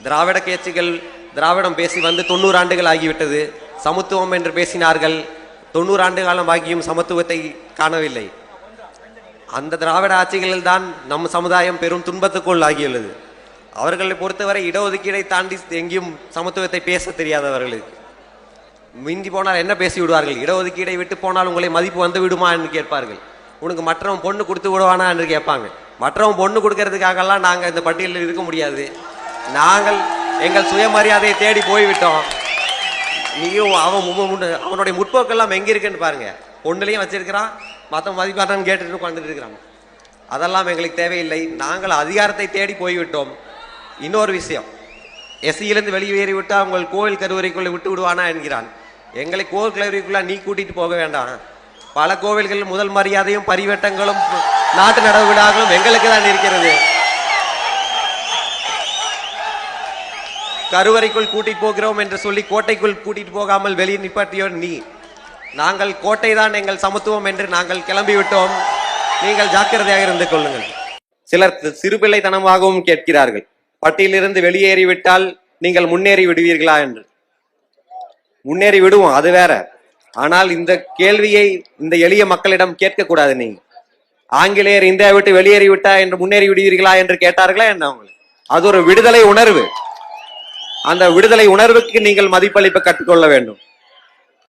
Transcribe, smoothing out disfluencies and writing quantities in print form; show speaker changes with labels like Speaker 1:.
Speaker 1: திராவிட கட்சிகள் திராவிடம் பேசி வந்து 90 ஆண்டுகள் ஆகிவிட்டது. சமத்துவம் என்று பேசினார்கள். 90 ஆண்டு காலம் ஆகியும் சமத்துவத்தை காணவில்லை. அந்த திராவிட ஆட்சிகளில் தான் நம் சமுதாயம் பெரும் துன்பத்துக்குள் ஆகியுள்ளது. அவர்களை பொறுத்தவரை இடஒதுக்கீடை தாண்டி எங்கேயும் சமத்துவத்தை பேச தெரியாதவர்களுக்கு மிஞ்சி போனால் என்ன பேசி விடுவார்கள்? இடஒதுக்கீடை விட்டு போனால் உங்களை மதிப்பு வந்து விடுமா என்று கேட்பார்கள். உனக்கு மற்றவன் பொண்ணு கொடுத்து விடுவானா என்று கேட்பாங்க. மற்றவன் பொண்ணு கொடுக்கறதுக்காகலாம் நாங்கள் இந்த பட்டியலில் இருக்க முடியாது. நாங்கள் எங்கள் சுயமரியாதையை தேடி போய்விட்டோம். நீயும் அவனுடைய முற்போக்கெல்லாம் எங்கே இருக்குன்னு பாருங்க. பொண்ணுலையும் வச்சிருக்கிறான், மற்ற மதிப்பாட்டான்னு கேட்டுட்டு உட்காந்துட்டு இருக்கிறான். அதெல்லாம் எங்களுக்கு தேவையில்லை. நாங்கள் அதிகாரத்தை தேடி போய்விட்டோம். இன்னொரு விஷயம், எஸ்சியிலிருந்து வெளியேறி விட்டால் உங்கள் கோவில் கருவறைக்குள்ளே விட்டு விடுவானா என்கிறான். எங்களை கோவில் கருவறைக்குள்ள நீ கூட்டிட்டு போக வேண்டாம். பல கோவில்கள் முதல் மரியாதையும் பரிவட்டங்களும் நாட்டு நடவு விழாக்களும் எங்களுக்கு தான் இருக்கிறது. கருவறைக்குள் கூட்டிட்டு போகிறோம் என்று சொல்லி கோட்டைக்குள் கூட்டிட்டு போகாமல் வெளியே நிப்பாட்டியோ நீ. நாங்கள் கோட்டை தான் எங்கள் சமத்துவம் என்று நாங்கள் கிளம்பிவிட்டோம். நீங்கள் ஜாக்கிரதையாக இருந்து கொள்ளுங்கள். சிலர் சிறுபிள்ளைத்தனமாகவும் கேட்கிறார்கள், பட்டியலிருந்து வெளியேறிவிட்டால் நீங்கள் முன்னேறி விடுவீர்களா என்று. முன்னேறி விடுவோம், அது வேற. ஆனால் இந்த கேள்வியை இந்த எளிய மக்களிடம் கேட்கக்கூடாது. நீங்க ஆங்கிலேயர் இந்தியா விட்டு வெளியேறிவிட்டா என்று முன்னேறி விடுவீர்களா என்று கேட்டார்களா என்ன? அவங்களுக்கு அது ஒரு விடுதலை உணர்வு. அந்த விடுதலை உணர்வுக்கு நீங்கள் மதிப்பளிப்பை கற்றுக்கொள்ள வேண்டும்.